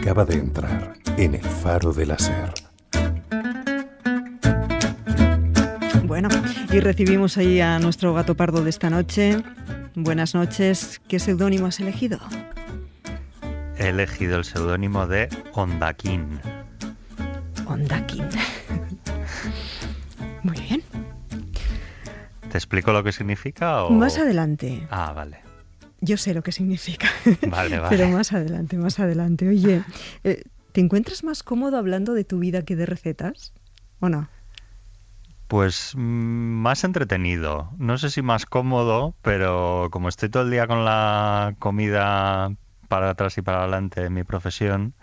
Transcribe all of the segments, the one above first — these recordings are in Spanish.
acaba de entrar en el Faro de la Ser. Bueno, y recibimos ahí a nuestro gato pardo de esta noche. Buenas noches. ¿Qué seudónimo has elegido? He elegido el seudónimo de Ondakin. Ondakin. Muy bien. ¿Te explico lo que significa? O... Más adelante. Ah, vale. Yo sé lo que significa. Vale. Pero más adelante. Oye, ¿te encuentras más cómodo hablando de tu vida que de recetas? ¿O no? Pues más entretenido. No sé si más cómodo, pero como estoy todo el día con la comida para atrás y para adelante en mi profesión,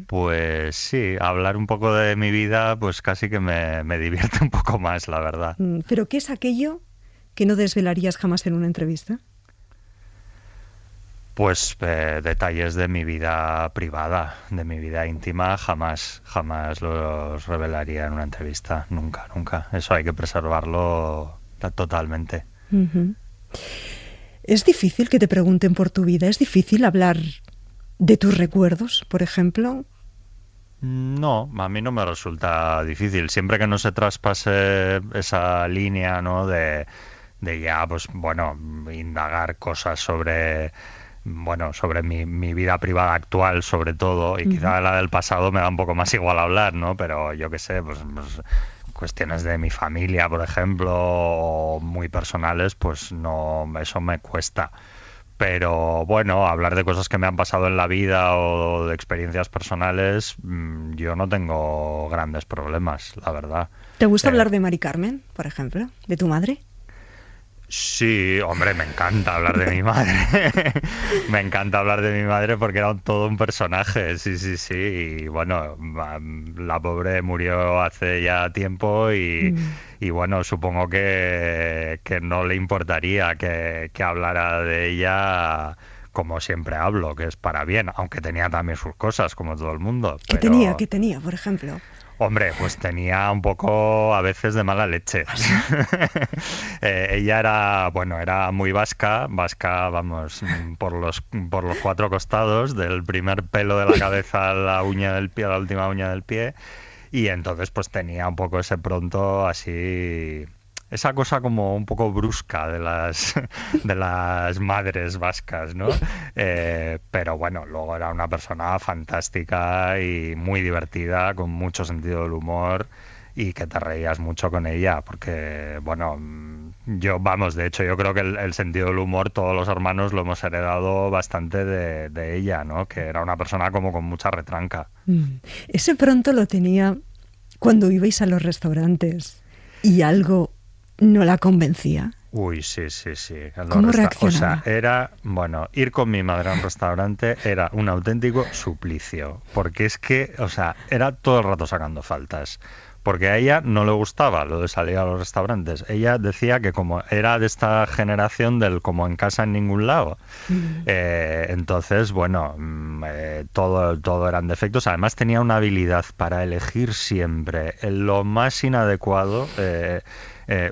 pues sí, hablar un poco de mi vida pues casi que me divierte un poco más, la verdad. ¿Pero qué es aquello que no desvelarías jamás en una entrevista? Pues detalles de mi vida privada, de mi vida íntima, jamás los revelaría en una entrevista, nunca. Eso hay que preservarlo totalmente. Uh-huh. ¿Es difícil que te pregunten por tu vida? ¿Es difícil hablar de tus recuerdos, por ejemplo? No, a mí no me resulta difícil, siempre que no se traspase esa línea, ¿no? de ya, pues bueno, indagar cosas sobre mi vida privada actual, sobre todo, y quizá la del pasado me da un poco más igual hablar, ¿no? Pero yo qué sé, pues cuestiones de mi familia, por ejemplo, o muy personales, pues no, eso me cuesta. Pero bueno, hablar de cosas que me han pasado en la vida o de experiencias personales, yo no tengo grandes problemas, la verdad. ¿Te gusta hablar de Mari Carmen, por ejemplo? ¿De tu madre? Sí, hombre, me encanta hablar de mi madre. Me encanta hablar de mi madre porque era todo un personaje, sí. Y bueno, la pobre murió hace ya tiempo y bueno, supongo que no le importaría que hablara de ella como siempre hablo, que es para bien, aunque tenía también sus cosas, como todo el mundo. ¿Qué tenía, por ejemplo? Hombre, pues tenía un poco a veces de mala leche. Ella era muy vasca, vamos, por los cuatro costados, del primer pelo de la cabeza a la uña del pie, a la última uña del pie, y entonces pues tenía un poco ese pronto así, esa cosa como un poco brusca de las madres vascas, ¿no? Pero bueno, luego era una persona fantástica y muy divertida, con mucho sentido del humor y que te reías mucho con ella, porque bueno, de hecho yo creo que el sentido del humor todos los hermanos lo hemos heredado bastante de ella, ¿no? Que era una persona como con mucha retranca. Ese pronto lo tenía cuando ibais a los restaurantes y algo no la convencía. Uy, sí. ¿Cómo reaccionaba? O sea, ir con mi madre a un restaurante era un auténtico suplicio, porque es que, o sea, era todo el rato sacando faltas. Porque a ella no le gustaba lo de salir a los restaurantes. Ella decía que como era de esta generación del como en casa en ningún lado, entonces, bueno, todo eran defectos. Además tenía una habilidad para elegir siempre lo más inadecuado.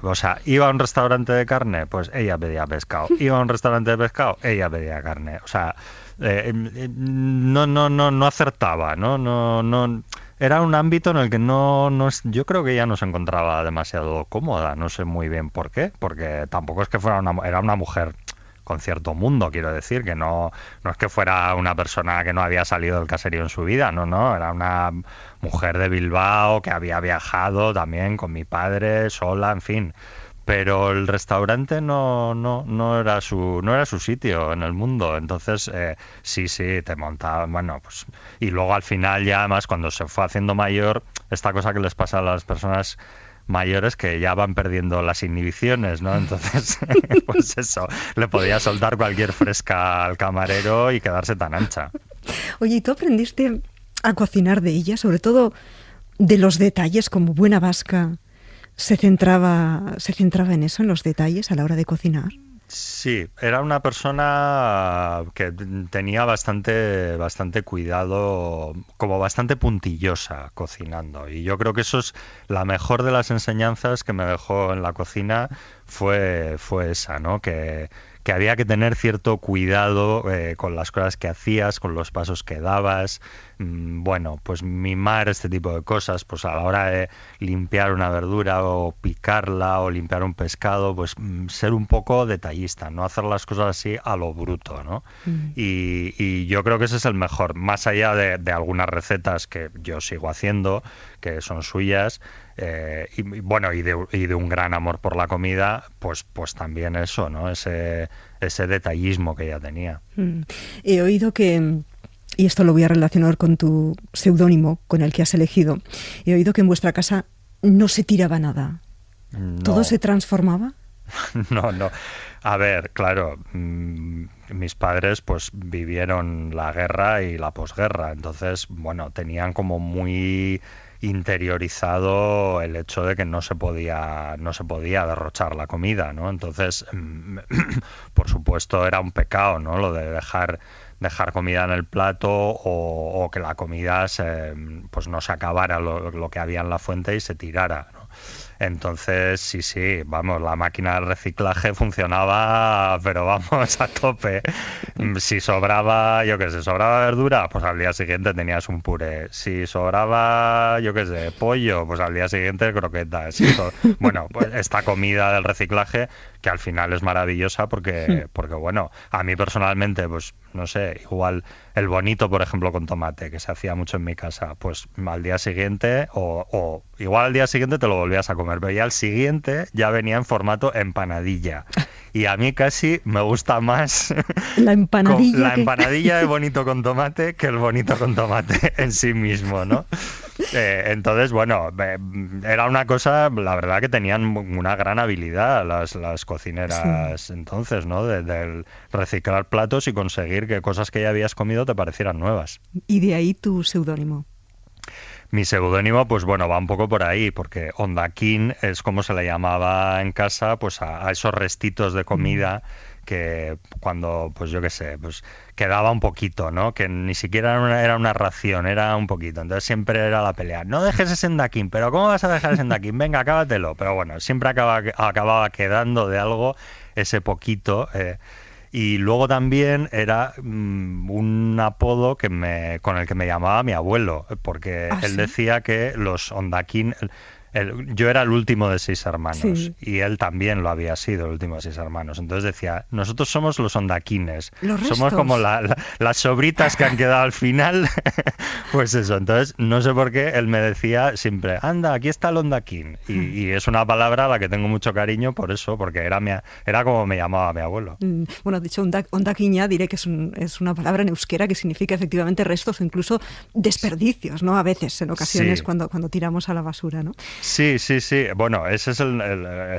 O sea, iba a un restaurante de carne, pues ella pedía pescado. Iba a un restaurante de pescado, ella pedía carne. O sea, no acertaba, no. Era un ámbito en el que yo creo que ella no se encontraba demasiado cómoda. No sé muy bien por qué, porque tampoco es que era una mujer con cierto mundo, quiero decir, que no es que fuera una persona que no había salido del caserío en su vida, no, era una mujer de Bilbao que había viajado también con mi padre, sola, en fin. Pero el restaurante no era su sitio en el mundo. Entonces, sí, te montaba, bueno, pues... Y luego al final ya, además, cuando se fue haciendo mayor, esta cosa que les pasa a las personas mayores que ya van perdiendo las inhibiciones, ¿no? Entonces, pues eso, le podía soltar cualquier fresca al camarero y quedarse tan ancha. Oye, ¿y tú aprendiste a cocinar de ella? Sobre todo de los detalles, como buena vasca. ¿Se centraba en eso, en los detalles a la hora de cocinar? Sí, era una persona que tenía bastante cuidado, como bastante puntillosa cocinando. Y yo creo que eso es la mejor de las enseñanzas que me dejó en la cocina, fue esa, ¿no? Que había que tener cierto cuidado con las cosas que hacías, con los pasos que dabas, bueno, pues mimar este tipo de cosas, pues a la hora de limpiar una verdura o picarla o limpiar un pescado, pues ser un poco detallista, no hacer las cosas así a lo bruto, ¿no? Y yo creo que ese es el mejor, más allá de algunas recetas que yo sigo haciendo, que son suyas, y bueno, y de un gran amor por la comida, pues también eso, ¿no? Ese detallismo que ella tenía. He oído que, y esto lo voy a relacionar con tu seudónimo, con el que has elegido, he oído que en vuestra casa no se tiraba nada. No. ¿Todo se transformaba? No. A ver, claro, mis padres pues vivieron la guerra y la posguerra, entonces, bueno, tenían como muy interiorizado el hecho de que no se podía derrochar la comida, ¿no? Entonces, por supuesto, era un pecado, ¿no? Lo de dejar comida en el plato o que la comida pues no se acabara lo que había en la fuente y se tirara, ¿no? Entonces, sí, vamos, la máquina de reciclaje funcionaba, pero vamos, a tope. Si sobraba, sobraba verdura, pues al día siguiente tenías un puré. Si sobraba, pollo, pues al día siguiente croquetas. Bueno, pues esta comida del reciclaje, que al final es maravillosa porque bueno, a mí personalmente, pues no sé, igual el bonito, por ejemplo, con tomate, que se hacía mucho en mi casa, pues al día siguiente o igual al día siguiente te lo volvías a comer, pero ya al siguiente ya venía en formato empanadilla. Y a mí casi me gusta más la empanadilla de bonito con tomate que el bonito con tomate en sí mismo, ¿no? Entonces, bueno, era una cosa, la verdad que tenían una gran habilidad las cocineras entonces, ¿no? Del reciclar platos y conseguir que cosas que ya habías comido te parecieran nuevas. Y de ahí tu seudónimo. Mi seudónimo, pues bueno, va un poco por ahí, porque ondaquín es como se le llamaba en casa, pues a esos restitos de comida que cuando, pues pues quedaba un poquito, ¿no? Que ni siquiera era una ración, era un poquito. Entonces siempre era la pelea. No dejes ese ondaquín, pero ¿cómo vas a dejar ese ondaquín? Venga, acábatelo. Pero bueno, siempre acababa quedando de algo ese poquito. Y luego también era un apodo con el que me llamaba mi abuelo, porque él decía que los ondaquín... yo era el último de 6 hermanos y él también lo había sido, el último de 6 hermanos. Entonces decía, nosotros somos los ondaquines, somos como las sobritas que han quedado al final. Pues eso, entonces no sé por qué él me decía siempre, anda, aquí está el ondaquín. Y es una palabra a la que tengo mucho cariño por eso, porque era como me llamaba mi abuelo. Bueno, de hecho, ondaquiña diré que es una palabra en euskera que significa efectivamente restos o incluso desperdicios, ¿no? A veces, en ocasiones, cuando tiramos a la basura, ¿no? Sí. Bueno, ese es el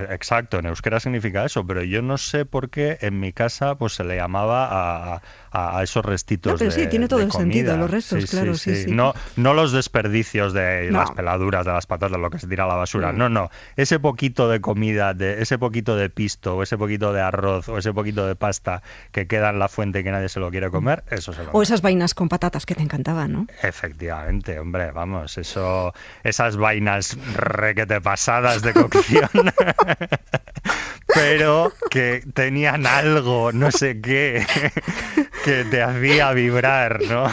exacto. En euskera significa eso, pero yo no sé por qué en mi casa pues se le llamaba a esos restitos pero sí, tiene todo el comida. Sentido, los restos, claro, sí. No los desperdicios de las peladuras, de las patatas, de lo que se tira a la basura. No. Ese poquito de comida, ese poquito de pisto, o ese poquito de arroz, o ese poquito de pasta que queda en la fuente y que nadie se lo quiere comer, eso se lo O esas vainas con patatas que te encantaban, ¿no? Efectivamente, hombre, vamos, esas vainas requete pasadas de cocción, pero que tenían algo, no sé qué, que te hacía vibrar, ¿no?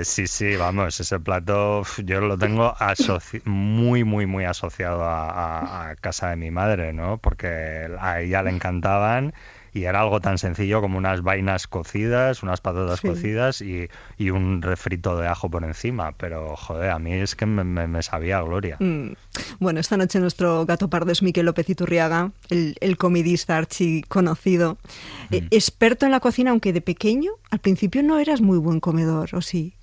Sí, vamos, ese plato yo lo tengo muy asociado a casa de mi madre, ¿no? Porque a ella le encantaban. Y era algo tan sencillo como unas vainas cocidas, unas patatas cocidas y un refrito de ajo por encima. Pero, joder, a mí es que me sabía a gloria. Bueno, esta noche nuestro gato pardo es Miquel López Iturriaga, el comidista archiconocido. Experto en la cocina, aunque de pequeño, al principio no eras muy buen comedor, ¿o sí?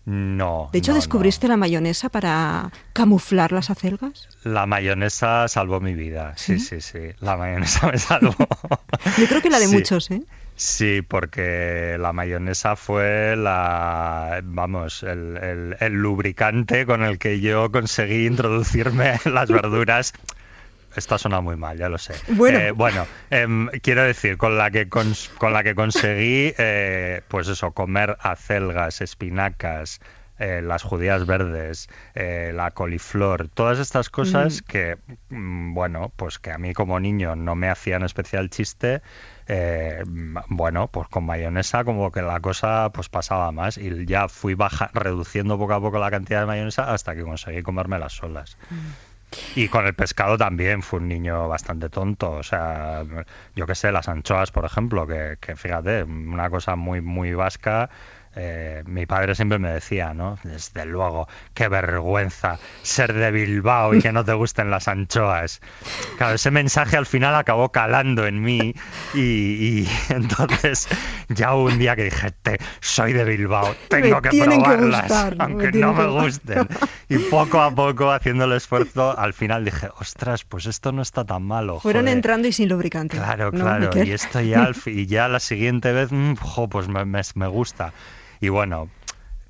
No. De hecho, ¿descubriste la mayonesa para camuflar las acelgas? La mayonesa salvó mi vida, sí. La mayonesa me salvó. Yo creo que la de muchos, ¿eh? Sí, porque la mayonesa fue el lubricante con el que yo conseguí introducirme en las verduras. Esto suena muy mal, ya lo sé. Bueno, quiero decir, con la que conseguí, pues eso, comer acelgas, espinacas, las judías verdes, la coliflor, todas estas cosas que, bueno, pues que a mí como niño no me hacían especial chiste, bueno, pues con mayonesa como que la cosa pues pasaba más y ya fui reduciendo poco a poco la cantidad de mayonesa hasta que conseguí comérmelas solas. Y con el pescado también fue un niño bastante tonto, o sea, yo qué sé, las anchoas, por ejemplo, que fíjate, una cosa muy, muy vasca. Mi padre siempre me decía, ¿no? Desde luego, qué vergüenza ser de Bilbao y que no te gusten las anchoas. Claro, ese mensaje al final acabó calando en mí y entonces ya hubo un día que dije, soy de Bilbao, tengo que probarlas, gustar, aunque no me gusten. Y poco a poco, haciendo el esfuerzo, al final dije, ostras, pues esto no está tan malo. Fueron joder. entrando y sin lubricante. Claro, ¿no, claro, Miquel? y esto ya, y ya la siguiente vez, pues me gusta. Y bueno,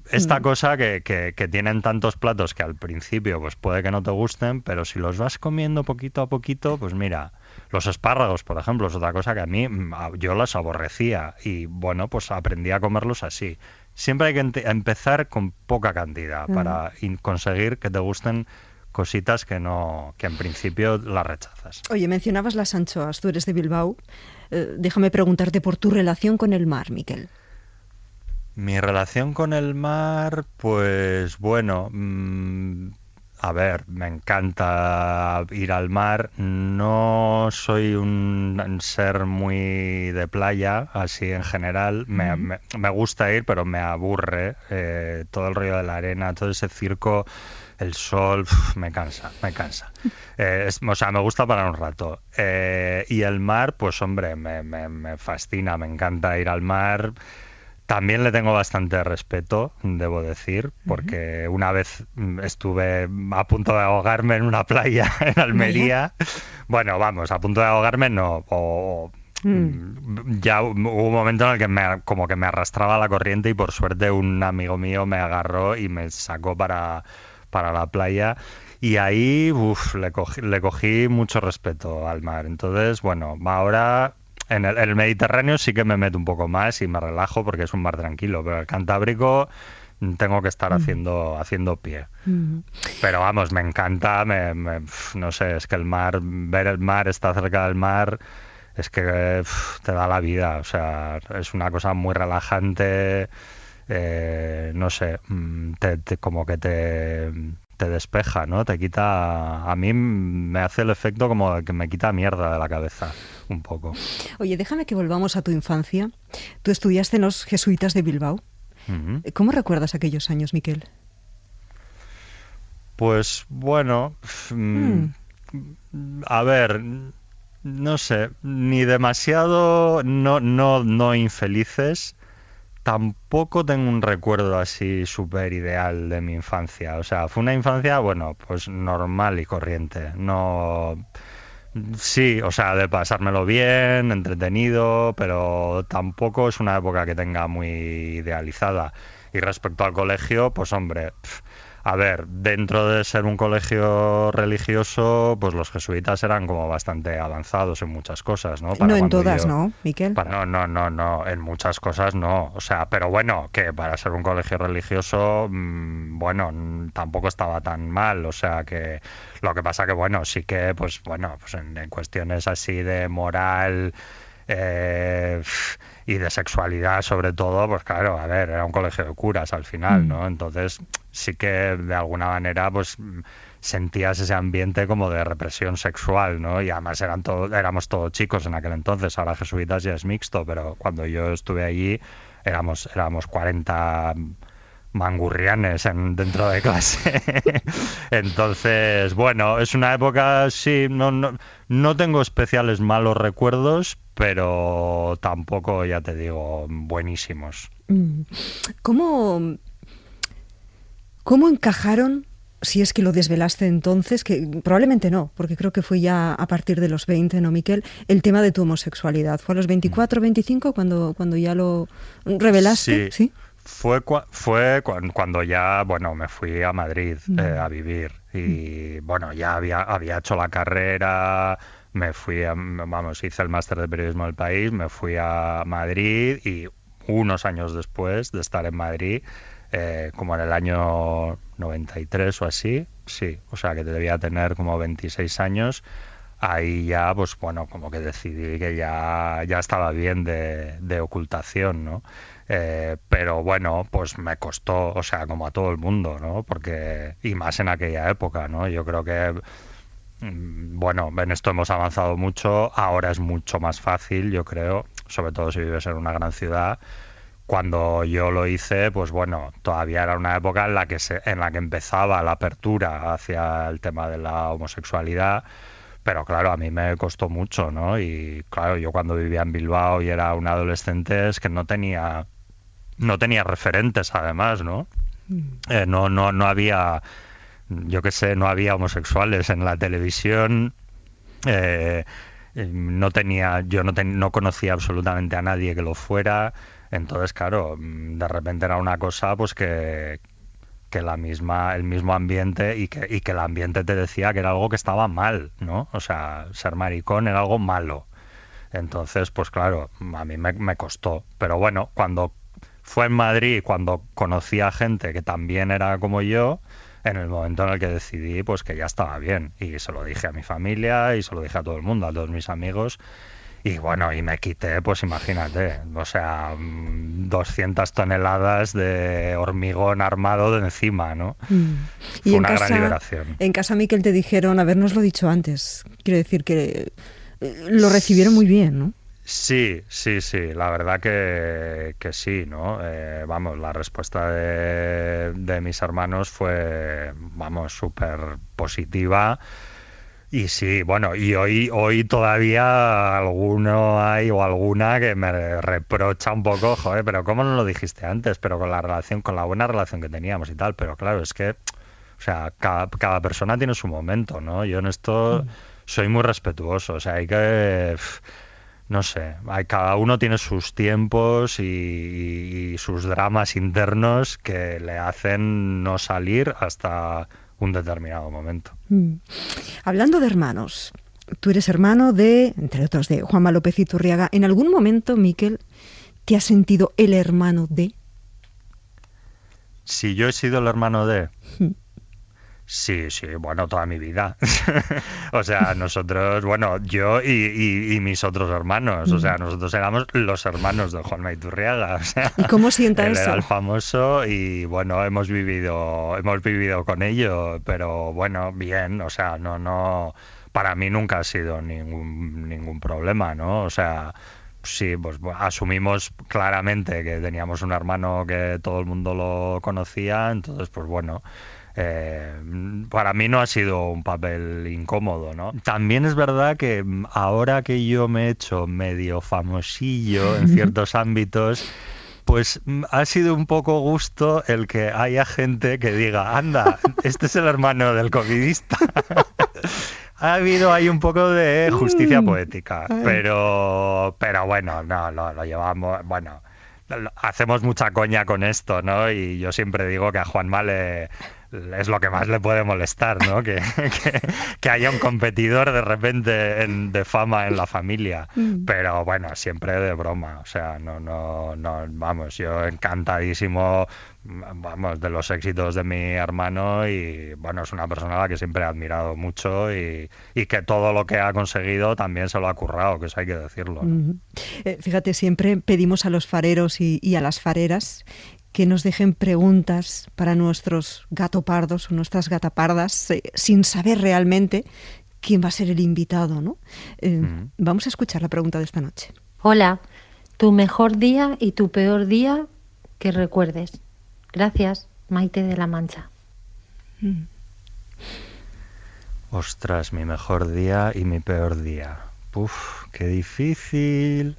esta cosa que tienen tantos platos que al principio pues puede que no te gusten, pero si los vas comiendo poquito a poquito, pues mira, los espárragos, por ejemplo, es otra cosa que a mí yo los aborrecía y bueno, pues aprendí a comerlos así. Siempre hay que empezar con poca cantidad para conseguir que te gusten cositas que en principio las rechazas. Oye, mencionabas las anchoas, tú eres de Bilbao. Déjame preguntarte por tu relación con el mar, Miquel. Mi relación con el mar, pues bueno, a ver, me encanta ir al mar. No soy un ser muy de playa, así en general. Me gusta ir, pero me aburre todo el rollo de la arena, todo ese circo, el sol, me cansa, me cansa. O sea, me gusta para un rato. Y el mar, pues hombre, me fascina, me encanta ir al mar. También le tengo bastante respeto, debo decir, porque una vez estuve a punto de ahogarme en una playa en Almería. Bueno, vamos, a punto de ahogarme no. Ya hubo un momento en el que como que me arrastraba la corriente y por suerte un amigo mío me agarró y me sacó para la playa. Y ahí le cogí mucho respeto al mar. Entonces, bueno, ahora... En el Mediterráneo sí que me meto un poco más y me relajo porque es un mar tranquilo, pero el Cantábrico tengo que estar haciendo pie. Pero vamos, me encanta, no sé, es que ver el mar, estar cerca del mar, es que te da la vida, o sea, es una cosa muy relajante, no sé, como que te despeja, ¿no? Te quita... A mí me hace el efecto como que me quita mierda de la cabeza, un poco. Oye, déjame que volvamos a tu infancia. Tú estudiaste en los jesuitas de Bilbao. ¿Cómo recuerdas aquellos años, Miquel? Pues bueno, a ver, no sé, ni demasiado, no infelices. Tampoco tengo un recuerdo así súper ideal de mi infancia. O sea, fue una infancia, bueno, pues normal y corriente. No... Sí, o sea, de pasármelo bien, entretenido, pero tampoco es una época que tenga muy idealizada. Y respecto al colegio, pues hombre... A ver, dentro de ser un colegio religioso, pues los jesuitas eran como bastante avanzados en muchas cosas, ¿no? No en todas, ¿no, Miquel? No, en muchas cosas no. O sea, pero bueno, que para ser un colegio religioso, bueno, tampoco estaba tan mal. O sea, que lo que pasa que, bueno, sí que, pues bueno, pues en cuestiones así de moral... y de sexualidad sobre todo, pues claro, a ver, era un colegio de curas al final, ¿no? Entonces sí que de alguna manera pues sentías ese ambiente como de represión sexual, ¿no? Y además éramos todos chicos en aquel entonces, ahora jesuitas ya es mixto, pero cuando yo estuve allí éramos 40 mangurrianes dentro de clase. Entonces, bueno, es una época, sí, no tengo especiales malos recuerdos, pero tampoco, ya te digo, buenísimos. ¿Cómo encajaron, si es que lo desvelaste entonces, que probablemente no, porque creo que fue ya a partir de los 20, ¿no, Miquel? El tema de tu homosexualidad. ¿Fue a los 24, 25 cuando ya lo revelaste? Sí. Fue cuando ya, bueno, me fui a Madrid a vivir y, bueno, ya había hecho la carrera, me fui hice el máster de periodismo del país, me fui a Madrid y unos años después de estar en Madrid como en el año 93 o así, sí, o sea que debía tener como 26 años. Ahí ya, pues bueno, como que decidí que ya estaba bien de ocultación, ¿no? Pero bueno, pues me costó, o sea, como a todo el mundo, ¿no? Porque, y más en aquella época, ¿no? Yo creo que, bueno, en esto hemos avanzado mucho, ahora es mucho más fácil, yo creo, sobre todo si vives en una gran ciudad. Cuando yo lo hice, pues bueno, todavía era una época en la que empezaba la apertura hacia el tema de la homosexualidad, pero claro, a mí me costó mucho, ¿no? Y claro, yo cuando vivía en Bilbao y era un adolescente es que no tenía referentes además, ¿no? No había, yo qué sé, no había homosexuales en la televisión. eh, no conocía absolutamente a nadie que lo fuera. Entonces, claro, de repente era una cosa pues que el mismo ambiente y que el ambiente te decía que era algo que estaba mal, ¿no? O sea, ser maricón era algo malo. Entonces, pues claro, a mí me costó. Pero bueno, cuando fue en Madrid, cuando conocí a gente que también era como yo, en el momento en el que decidí pues que ya estaba bien. Y se lo dije a mi familia y se lo dije a todo el mundo, a todos mis amigos. Y bueno, y me quité, pues imagínate, o sea, 200 toneladas de hormigón armado de encima, ¿no? Y Fue una gran liberación. en casa, Miquel, te dijeron habernoslo dicho antes. Quiero decir que lo recibieron muy bien, ¿no? Sí, sí, sí, la verdad que sí, ¿no? Vamos, la respuesta de mis hermanos fue, vamos, súper positiva. Y sí, bueno, y hoy todavía alguno hay o alguna que me reprocha un poco, joder, pero ¿cómo no lo dijiste antes? Pero con la buena relación que teníamos y tal, pero claro, es que, o sea, cada persona tiene su momento, ¿no? Yo en esto soy muy respetuoso, o sea, hay que, no sé, cada uno tiene sus tiempos y sus dramas internos que le hacen no salir hasta un determinado momento. Hablando de hermanos, tú eres hermano de, entre otros, de Juanma López Iturriaga. ¿En algún momento, Miquel, te has sentido el hermano de? Si yo he sido el hermano de... Sí, sí, bueno, toda mi vida. O sea, nosotros, bueno, yo y mis otros hermanos, o sea, nosotros éramos los hermanos de Juanma Iturriaga. O sea, ¿Y cómo sienta él eso? era el famoso y bueno, hemos vivido con ello, pero bueno, bien, o sea, no, para mí nunca ha sido ningún problema, ¿no? O sea, sí, pues asumimos claramente que teníamos un hermano que todo el mundo lo conocía, entonces, pues bueno. Para mí no ha sido un papel incómodo, ¿no? También es verdad que ahora que yo me he hecho medio famosillo en ciertos ámbitos, pues ha sido un poco gusto el que haya gente que diga, anda, este es el hermano del covidista. Ha habido ahí un poco de justicia poética, pero bueno, no, lo llevamos, bueno, hacemos mucha coña con esto, ¿no? Y yo siempre digo que a Juanma es lo que más le puede molestar, ¿no? Que haya un competidor de repente de fama en la familia. Pero bueno, siempre de broma. O sea, no, vamos, yo encantadísimo, vamos, de los éxitos de mi hermano y bueno, es una persona a la que siempre he admirado mucho y que todo lo que ha conseguido también se lo ha currado, que eso hay que decirlo, ¿no? Fíjate, siempre pedimos a los fareros y a las fareras que nos dejen preguntas para nuestros gatopardos o nuestras gatapardas sin saber realmente quién va a ser el invitado, ¿no? Vamos a escuchar la pregunta de esta noche. Hola, tu mejor día y tu peor día que recuerdes. Gracias, Maite de la Mancha. Ostras, mi mejor día y mi peor día. Uf, qué difícil.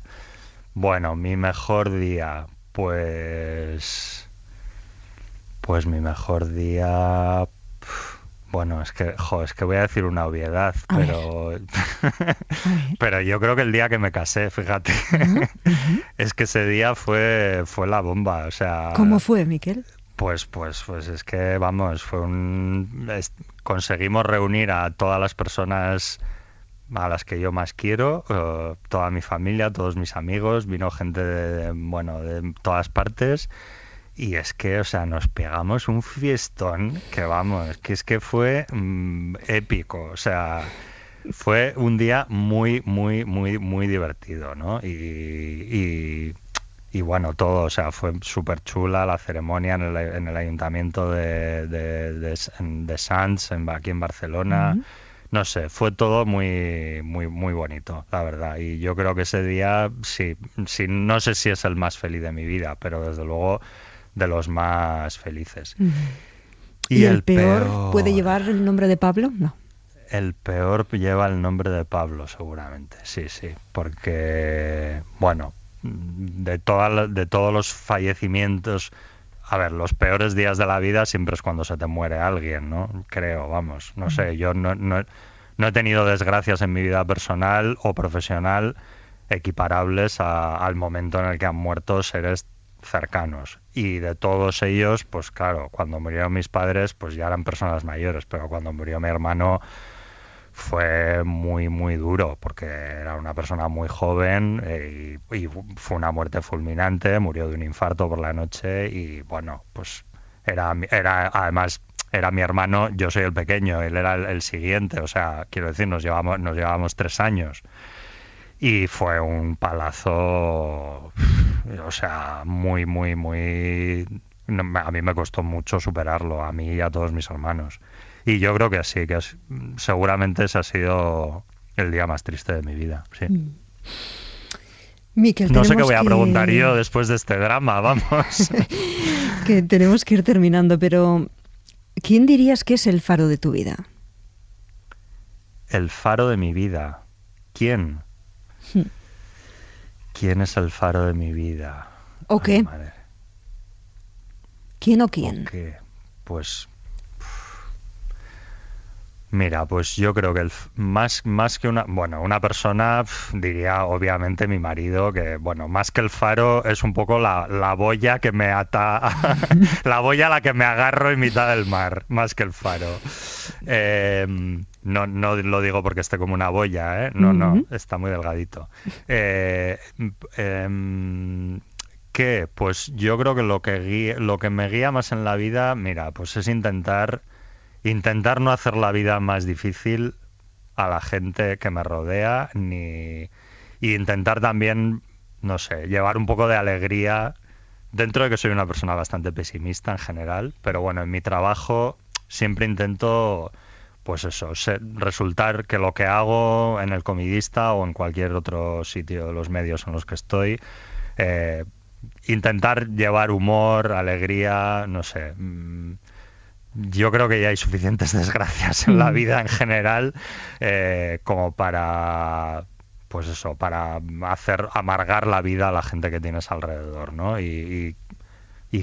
Bueno, mi mejor día, pues mi mejor día, bueno, es que voy a decir una obviedad, pero yo creo que el día que me casé, fíjate, es que ese día fue la bomba, o sea. ¿Cómo fue, Miquel? Pues es que, vamos, conseguimos reunir a todas las personas a las que yo más quiero, toda mi familia, todos mis amigos, vino gente de todas partes Y es que, o sea, nos pegamos un fiestón que vamos, que es que fue épico, o sea, fue un día muy, muy, muy, muy divertido, ¿no? Y bueno, todo, o sea, fue súper chula la ceremonia en el ayuntamiento de Sants, aquí en Barcelona. Ujú. No sé, fue todo muy, muy, muy bonito, la verdad. Y yo creo que ese día, sí, sí, no sé si es el más feliz de mi vida, pero desde luego de los más felices. Ujú. Y ¿Y el el peor puede peor, llevar el nombre de Pablo? No. el peor lleva el nombre de Pablo, seguramente. Sí, sí, porque, bueno, de todos los fallecimientos, a ver, los peores días de la vida siempre es cuando se te muere alguien, ¿no? Creo, vamos, no sé, yo no he tenido desgracias en mi vida personal o profesional equiparables al momento en el que han muerto seres cercanos. Y de todos ellos, pues claro, cuando murieron mis padres, pues ya eran personas mayores, pero cuando murió mi hermano fue muy, muy duro, porque era una persona muy joven y fue una muerte fulminante, murió de un infarto por la noche y bueno, pues además era mi hermano, yo soy el pequeño, él era el siguiente, o sea, quiero decir, nos llevábamos 3 años. Y fue un palazo, o sea, muy, muy, muy... A mí me costó mucho superarlo, a mí y a todos mis hermanos. Y yo creo que sí, seguramente ese ha sido el día más triste de mi vida, sí. Miquel, No sé qué tenemos voy a preguntar yo después de este drama, vamos. que tenemos que ir terminando, pero ¿quién dirías que es el faro de tu vida? El faro de mi vida. ¿Quién? ¿Quién es el faro de mi vida? ¿O Ay, qué? madre. ¿Quién o ¿O quién? qué? Pues mira, pues yo creo que más que una persona, diría obviamente mi marido, que bueno, más que el faro es un poco la boya que me ata, la boya a la que me agarro en mitad del mar, más que el faro. No, no lo digo porque esté como una boya, ¿eh? No, no, está muy delgadito. ¿Qué? Pues yo creo que lo que me guía más en la vida, mira, pues es intentar no hacer la vida más difícil a la gente que me rodea, y intentar también, no sé, llevar un poco de alegría, dentro de que soy una persona bastante pesimista en general, pero bueno, en mi trabajo siempre intento, pues eso, resultar que lo que hago en El Comidista o en cualquier otro sitio de los medios en los que estoy, intentar llevar humor, alegría, no sé. Yo creo que ya hay suficientes desgracias en la vida en general, como para, pues eso, para hacer amargar la vida a la gente que tienes alrededor, ¿no? Y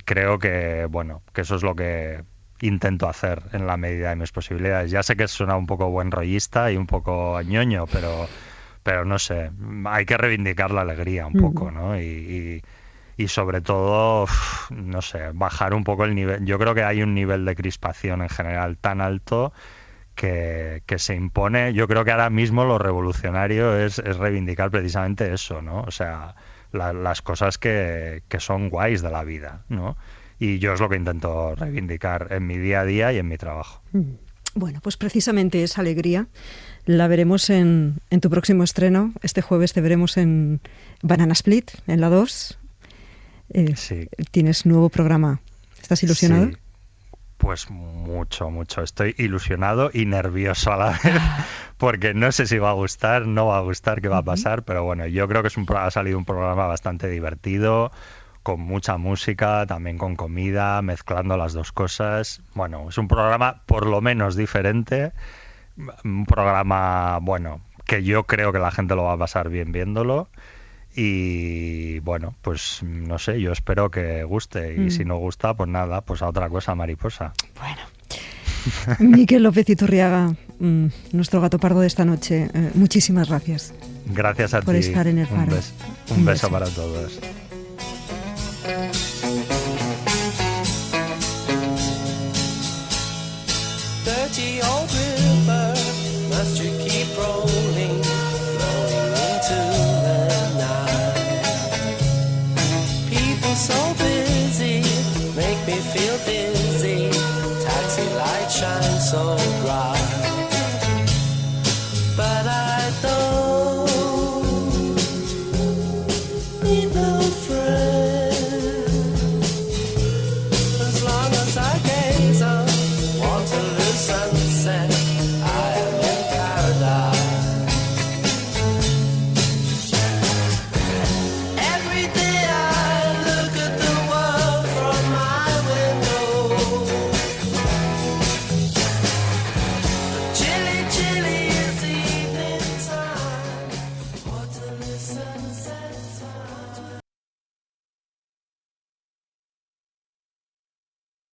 creo que, bueno, que eso es lo que intento hacer en la medida de mis posibilidades. Ya sé que suena un poco buen rollista y un poco ñoño, pero no sé, hay que reivindicar la alegría un poco, ¿no? Y sobre todo, no sé, bajar un poco el nivel. Yo creo que hay un nivel de crispación en general tan alto que se impone. Yo creo que ahora mismo lo revolucionario es reivindicar precisamente eso, ¿no? O sea, las cosas que son guays de la vida, ¿no? Y yo es lo que intento reivindicar en mi día a día y en mi trabajo. Bueno, pues precisamente esa alegría la veremos en tu próximo estreno. Este jueves te veremos en Banana Split, en la 2. Sí. Tienes nuevo programa. ¿Estás ilusionado? Sí. Pues mucho, mucho. Estoy ilusionado y nervioso a la vez, porque no sé si va a gustar, no va a gustar, qué va a pasar, pero bueno, yo creo que ha salido un programa bastante divertido, con mucha música, también con comida, mezclando las dos cosas. Bueno, es un programa por lo menos diferente, un programa, bueno, que yo creo que la gente lo va a pasar bien viéndolo. Y bueno, pues no sé, yo espero que guste, y si no gusta, pues nada, pues a otra cosa, mariposa. Bueno, Miquel López Iturriaga, nuestro gato pardo de esta noche, muchísimas gracias. Gracias a por ti. Estar en el faro. Un beso para todos. Dirty old river, must you keep rolling, flowing into the night? People so busy light shines so bright.